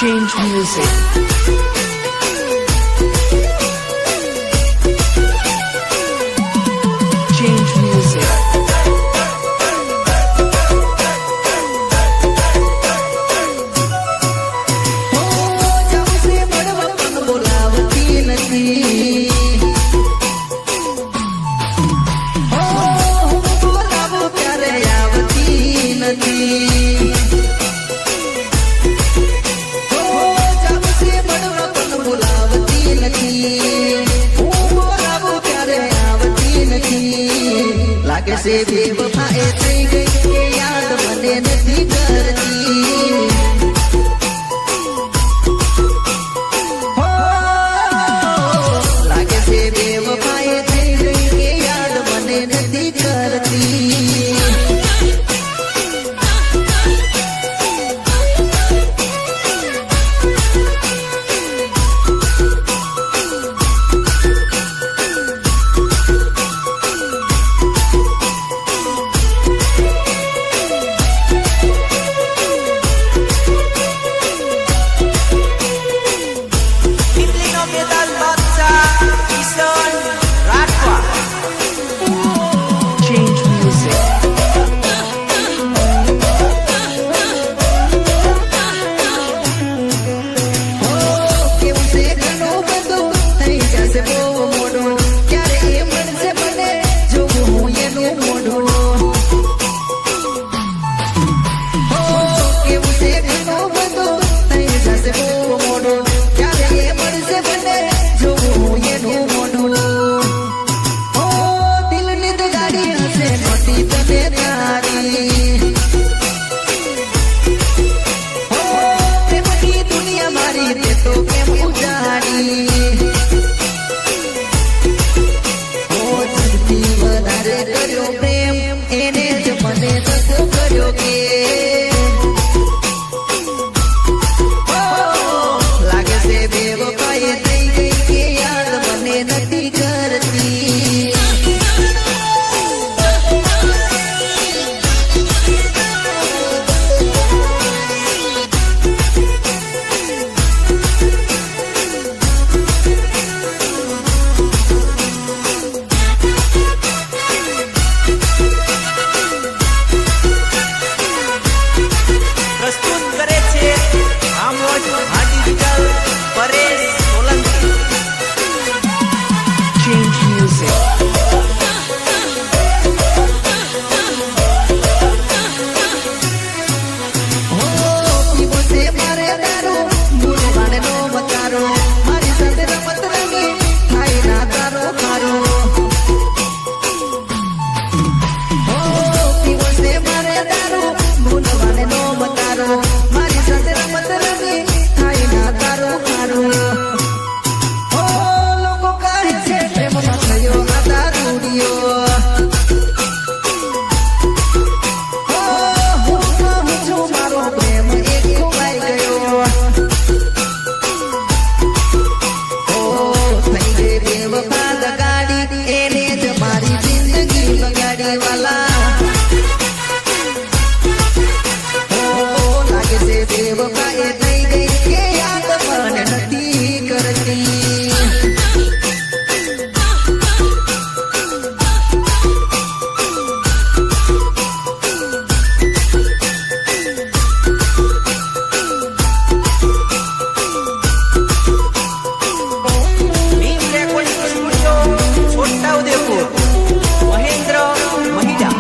Change music. Change music. लागे से बेवफाए થઈ ગઈ કે યાદ મને નથી કરતી હો લાગે से बेवफाए થઈ ગઈ કે યાદ મને નથી કરતી Change music. કેવું છે ઘણું બધું થઈ જશે બહુ મોડું ક્યારે એ મળશે મને જોવું હું એનું મોઢું કેવું છે ઘણું બધું થઈ જશે બહુ મોડું ક્યારે એ મળશે મને જોવું હું એનું મોઢું દિલની તો ગાડી હશે મોટી તમે તારી પ્રેમની દુનિયા મારી તે તો કેમ ઉજાડી જગતી વધારે કર્યો પ્રેમ એને જ મને ધક્કો કર્યો કે લાગે છે બેવફાઈ થઈ ગઈ કે યાદ મને નથી કરતી પ્રસ્તુત કરે છે Amod digital Paresh Solanki. Change music. પીવો છે મારે દારૂ ભૂલવાને નો મતારો મારી સાથે રમત રમી થાય ના તારો ખારો પીવો છે મારે દારૂ ભૂલવાને નો મતારો મારી સાથે રમત રમી થાય ના તારો ખારો લોકો કહે છે પ્રેમમાં થયો આ દારૂડિયો હું કહું છું મારો પ્રેમ એક ખોવાઈ ગયો થઈ ગઈ બેવફા દગાડી એને જ મારી જિંદગી બગાડી વાલા લાગે છે બેવફાએ થઈ ગઈ કે યાદ મને નથી કરતી Bhim recording studio Chhota Udepur. Mahendra Mahida.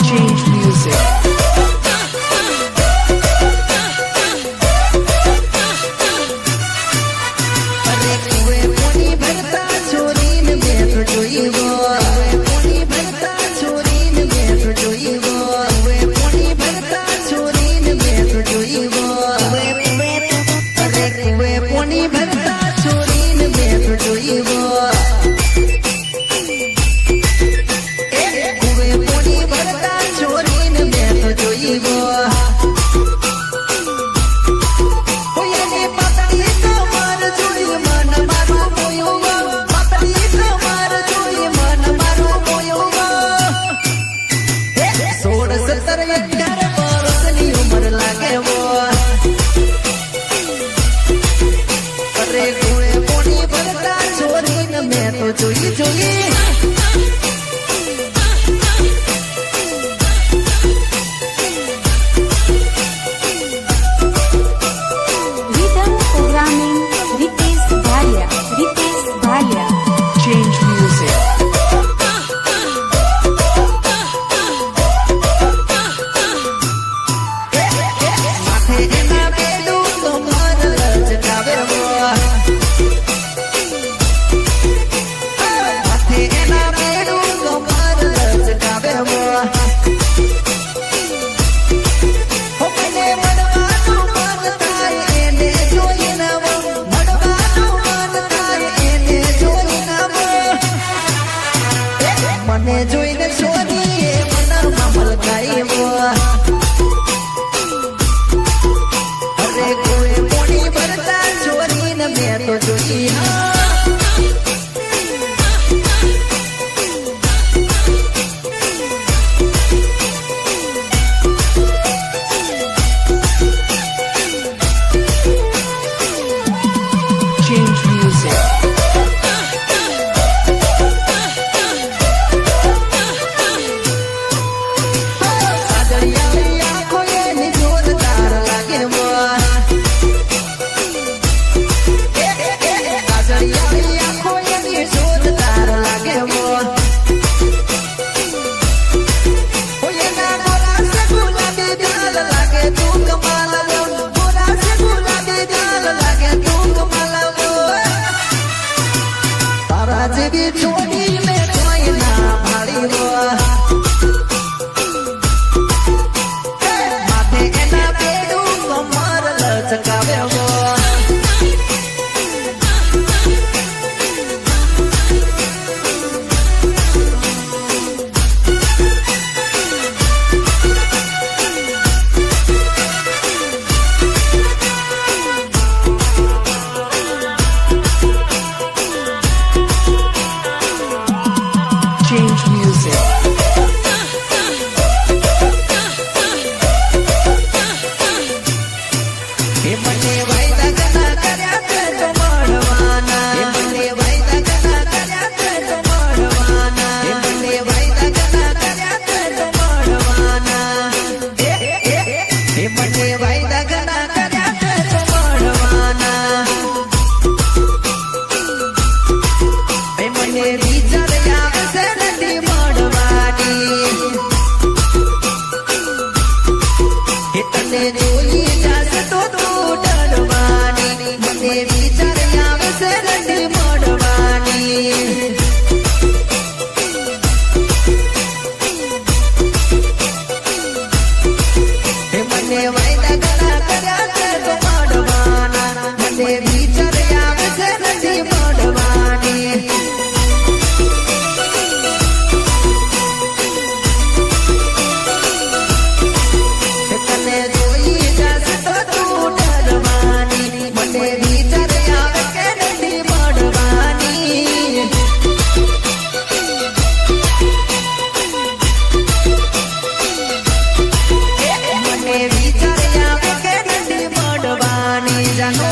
Change music. વાયદા ઘણા કર્યા છે તો મળવાના મને વિચાર આવે છે નથી મળવાની તને જોઈ જશે તો તું ડરવાની મને વિચાર આવે છે નથી મળવાની મને વાયદા ઘણા કર્યા છે તો મળવાના મને વિચાર આવે છે નથી મળવાની તને જોઈ જશે તો તું ડરવાની મને વિચાર આવે કે નથી મળવાની મને વિચાર આવે કે નથી મળવાની જાનો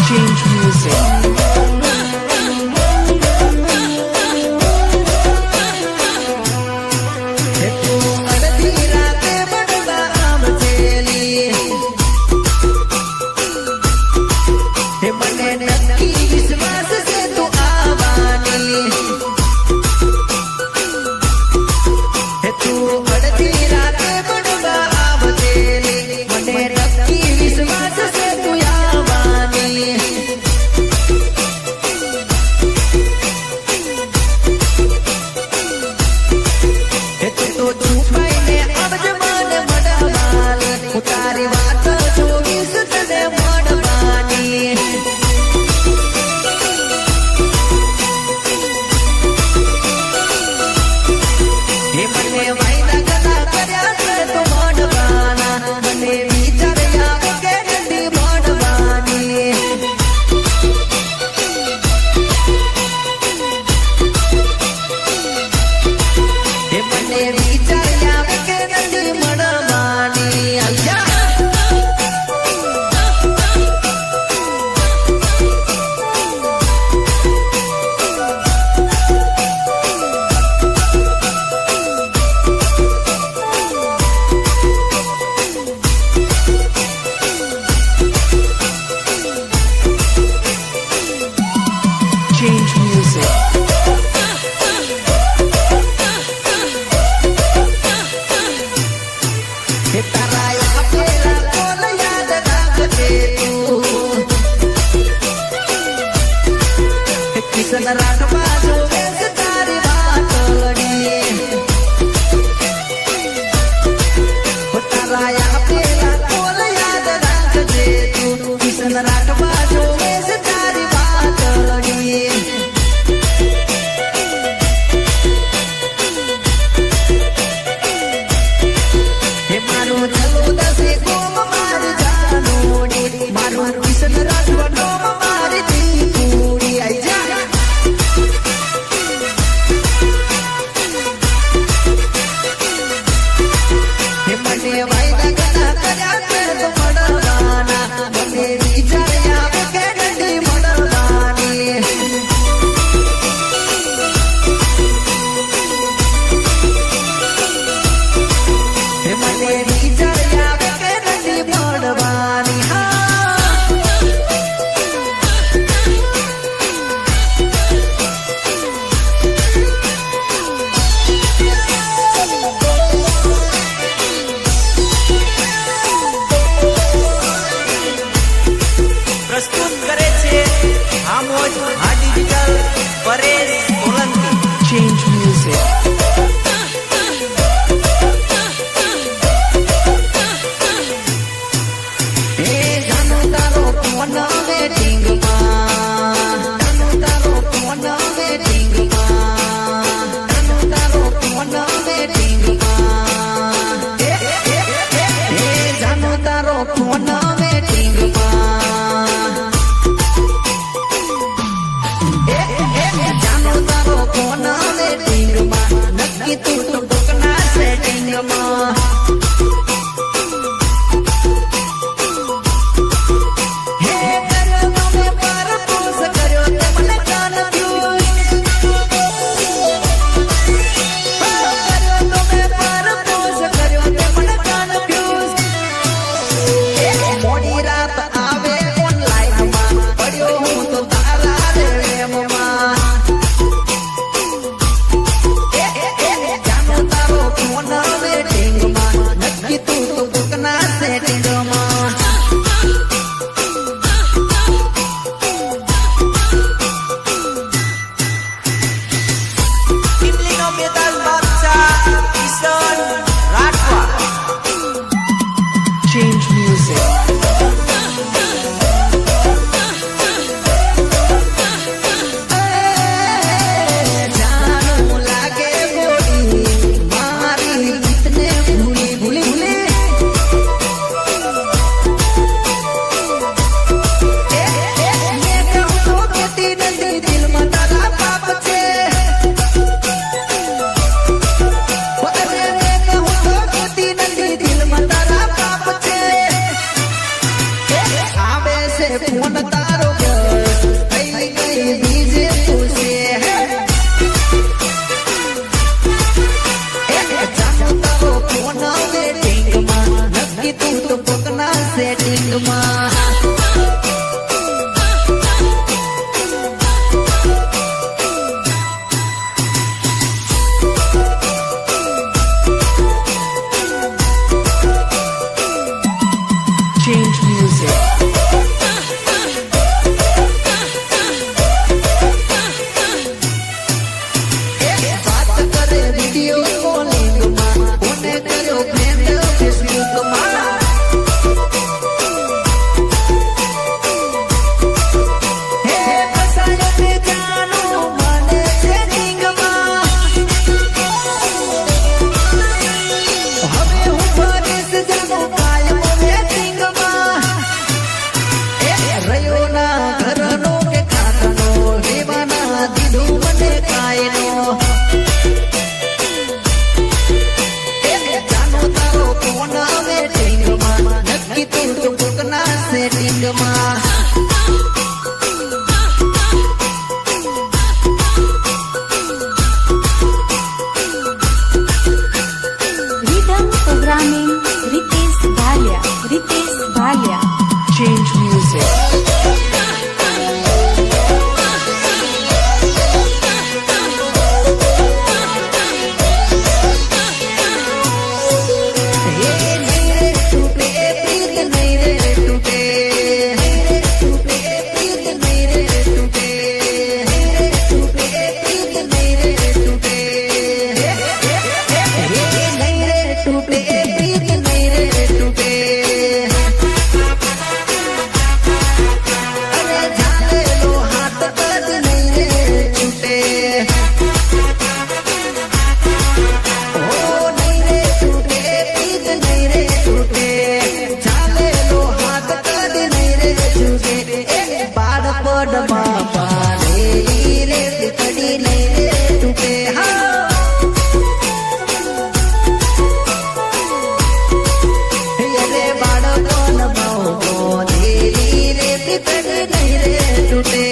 Change music. તું અડધી રાતે મળવા આવજેલી મને નક્કી વિશ્વાસ છે તું આવવાની તું અડધી રાતે મળવા આવજેલી મને નક્કી વિશ્વાસ છે તું આવવાની તો છુપાઈને આવજે મને મળવાની હું તારી વાત જોઈશ તને મળવાની મને વાયદા ઘણા કર્યા છે તો મળવાના મને વિચાર આવે કે નથી મળવાની મને વિચાર આવે કે નથી મળવાની Change music. તારા આપેલા કોલ યાદ રાખજે તું કિશન રાઠવા જોવે છે તારી વાતડી તારા આપેલા કોલ યાદ રાખજે તું કિશન રાઠવા જોવે છે તારી વાતડી મારું ચલો દસે કોમ મારી જાનોડી મારું કિશન રાઠવા નોમ મારી દીકુડી આઈ જા મને વાયદા ઘણા કર્યા છે તો મળવાના મને વિચાર આવે કે નથી મળવાની મને વિચાર આવે કે નથી મળવાની પ્રસ્તુત કરે છે આમોદ આ digital Paresh Solanki. Change music. જાનો તારો ફોન વેટિંગમાં જાનો તારો ફોન વેટિંગમાં જાનો તારો ફોન વેટિંગમાં જાનો તારો ફોન વેટિંગમાં જાનો તારો ફોન વેટિંગમાં નક્કી તું તો કોકના સેટિંગમાં હે કર્યો તમે પરપોસ કર્યો તે મને કન્ફ્યુઝ કર્યો તમે પરપોસ કર્યો તે મને કન્ફ્યુઝ મોડી રાત આવે ઓનલાઈનમાં પડ્યો હું તો તારા રેમમાં જાનો તારો ફોન વેટિંગમાં નક્કી તું તો કોકના સેટિંગમાં ટીમલીનો મેદાન બાદશાહ કિશન રાઠવા. Change music. જાનું લાગે ગોળી મારી ગીતને ભૂલી ભૂલી ભૂલી મેં કહું તો કેતી નથી દિલમાં તારા પાપ છે અરે મેં કહું તો કેતી નથી દિલમાં તારા પાપ છે આવે છે ફોન તારો બસ થઈ ગઈ બીજે તું છે જાનો તારો ફોન વેટિંગમાં નક્કી તું તો કોકના સેટિંગમાં Change music. વાત કરે વિડિયો કોલિંગમાં કોને કર્યો ફ્રેન્ડ ફેસબુકમાં હે ફસાયો તે જાનો મને સેટિંગમાં હવે હું ફરીશ જાનો કાયમ વેટિંગમાં રહ્યો ના ઘરનો કે ખાતાનો લેવાના દીધું મને કાયનો જાનો તારો ફોન વેટિંગમાં નક્કી તું તો કોકના સેટિંગમાં Rhythm programming Ritesh Bhalia. Ritesh Bhalia. Change music. હે નહીં રે તૂટે પ્રીત નહીં રે તૂટે પ્રીત નહીં રે તૂટે પ્રીત નહીં રે તૂટે હે નહીં રે તૂટે પ્રીત નહીં રે તૂટે અરે ઝાલેલો હાથ કદ નહીં રે છૂટે ઓ નહીં રે તૂટે પ્રીત નહીં રે તૂટે ઝાલેલો હાથ કદ નહીં રે છૂટે બાળપણમાં પારેલી રે કડી નહીં રે તૂટે હા અરે બાળપણમાં પારેલી રે કડી નહીં રે તૂટે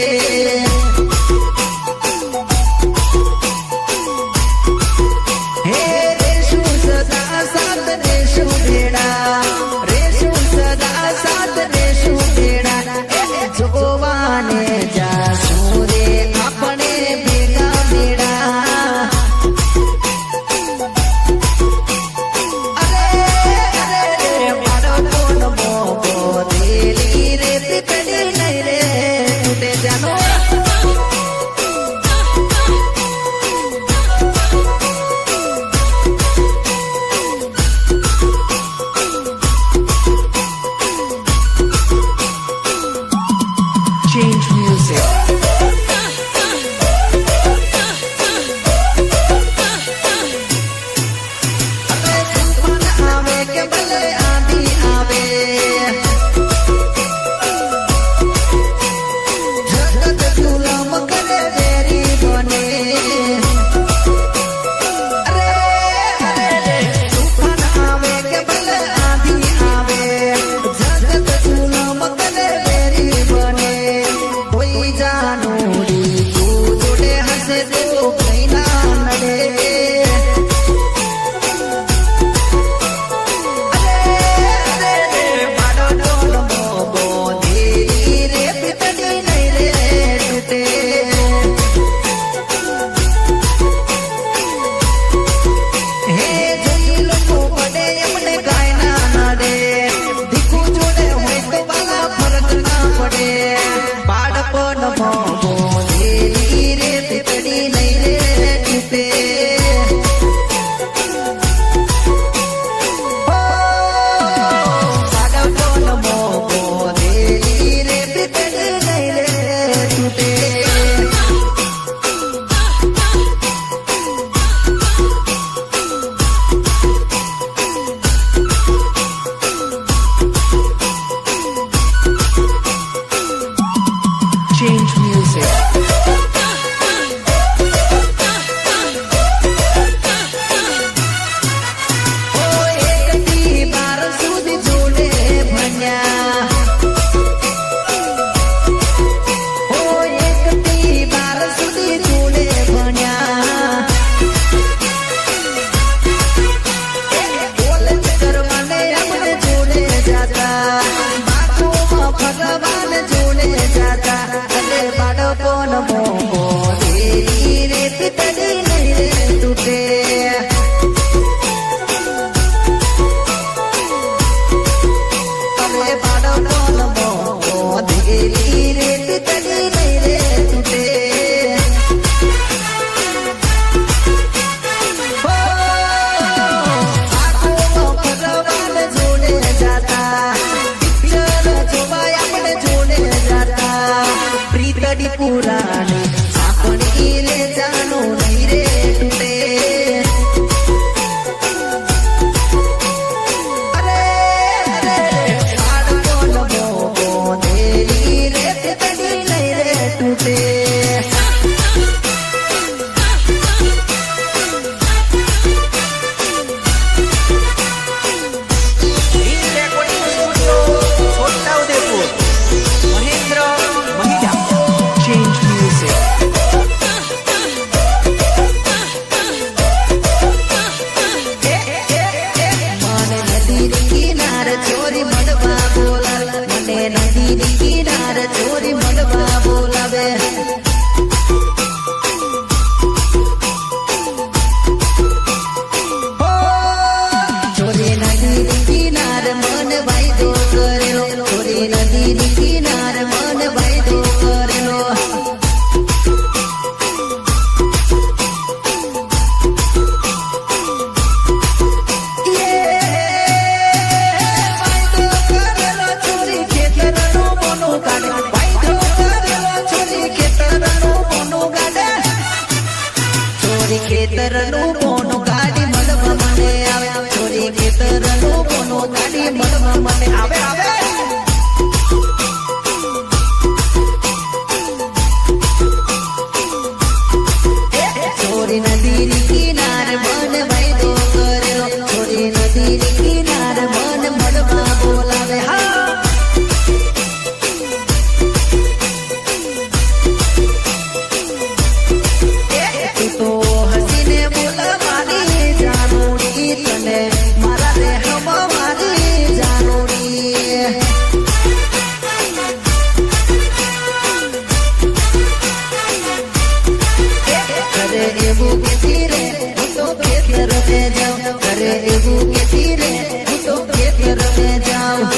હે રેશું સદા સાથ રેશું ભેડા રેશું સદા સાથ રેશું ભેડા જોવાને કોનો ગાડી મળવા મને આવે છોરી ખેતરનું કોનો ગાડી મળવા મને આવે આવે છોરી નદી કિનારે મન વાયદો કરેલો છોરી નદી કિનારે મન મળવા બોલાવે હા તું તો હસીને બોલ મારી જાનુડી તને મારા દેહમાં મારી જાનુડી કરે એવું કેતી રે હું તો ખેતર में જાઉં કરે એવું કેતી રે હું તો ખેતર में જાઉં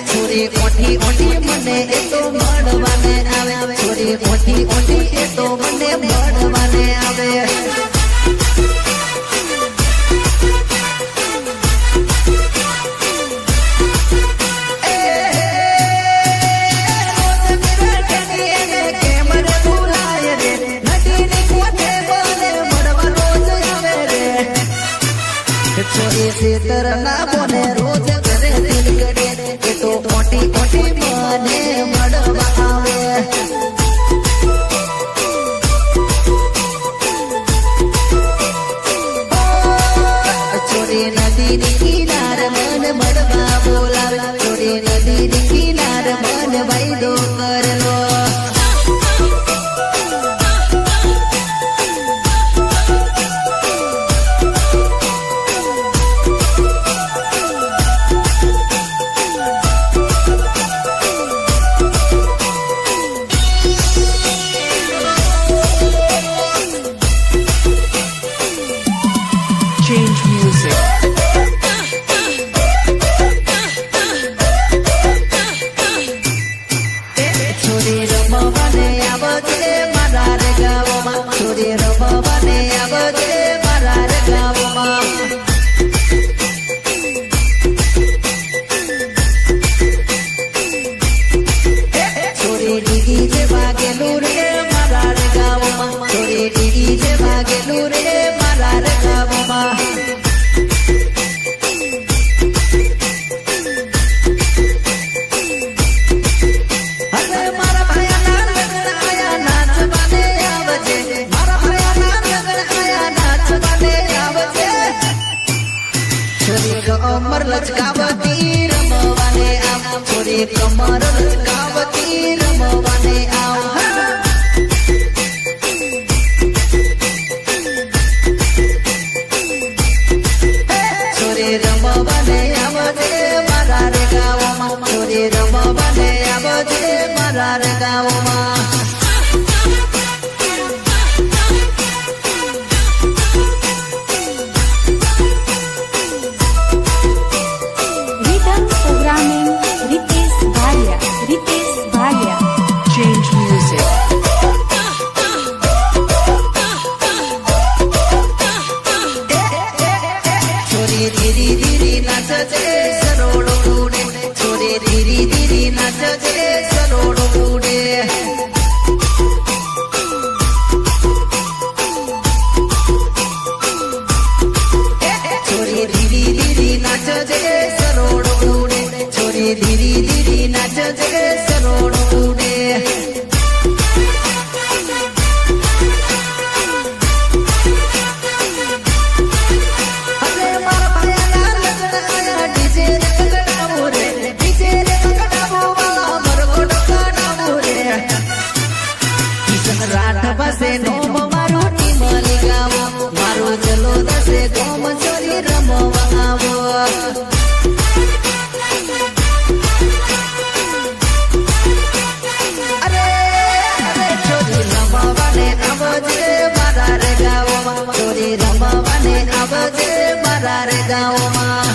છોરી ઓઠી ઓઠી મને એ તો મળવાને આવે છોરી ઓઠી ઓઠી એ તો મને મળવાને આવે છોરી ખેતર ના બોને રોજ કરે દિલ કરે એ તો ઓટી ઓટી મને મળવા આવે છોરી નદી ની કિનારે મન મળવા બોલાવે છોરી નદી ની કિનારે મન વાયદો કરેલો Change music. છોરી રમવાને આવજે મારા રે ગામમાં છોરી રમવાને આવજે મારા રે ગામમાં છોરી ડીગી જે વાગેલું રે મારા રે ગામમાં છોરી ડીગી જે વાગેલું રે મારા રે ગામમાં અરે મારા ભાયાના લગ્ન આયા નાચવાને આવજે મારા ભાયાના લગ્ન આયા નાચવાને આવજે છોરી કમર લચકાવતી રમવાને આવ છોરી કમર લચકાવતી રમવાને આવ છોરી રમવાને આવજે મારા રે ગામમાં છોરી રમવાને આવજે મારા રે ગામમાં Rhythm programming Ritesh Bhalia. Ritesh Bhalia. Change music. છોરી ધીરી ધીરી નાચજે સરોડો ઉડે છોરી ધીરી ધીરી નાચજે સરોડો ઉડે છોરી ધીરી ધીરી નાચજે સરોડો ઉડે છોરી ધીરી ધીરી નાચજે સરોડો ઉડે અરે મારા ભાયાના લગ્ન આયા ડીજે રે કગડાવો રે ડીજે રે કગડાવો વાલા મરગોડ કડાવો રે કિશન રાઠ પાસે નોમ મારો ટીમલી ગાવો મારો ચલો દસે ગોમ છોરી રમવા આવો અરે અરે છોરી રમવાને આવજે મારા રે ગાવમાં છોરી રમવાને આવજે મારા રે ગાવમાં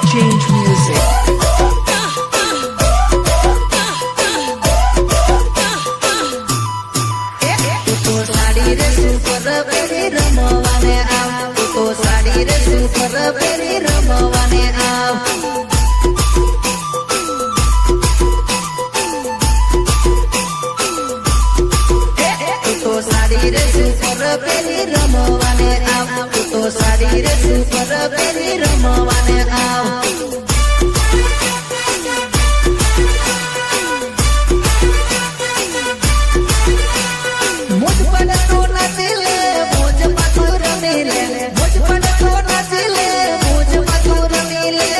Change music. સુપર પેરી રમવાને આવ તું તો સાડી રે સુપર પેરી રમવાને આવ તું તો સાડી રે સુપર પેરી રમવાને આવ મુજ પર તો નાચી લે મોજ પાછું રમી લે મુજ પર તો નાચી લે મોજ પાછું રમી લે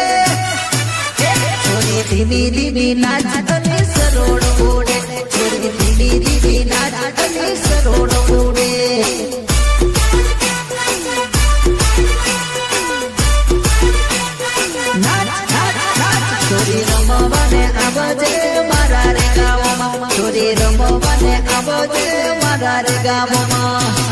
છોરી ધીમી ધીમી નાચ અને સરોડ ઉડે છોરી ધીમી ધીમી નાચ અને સરોડ ઉડે નાચ નાચ નાચ છોરી રમવાને આવજે મારા રે ગામમાં છોરી રમવાને આવજે મારા રે ગામમાં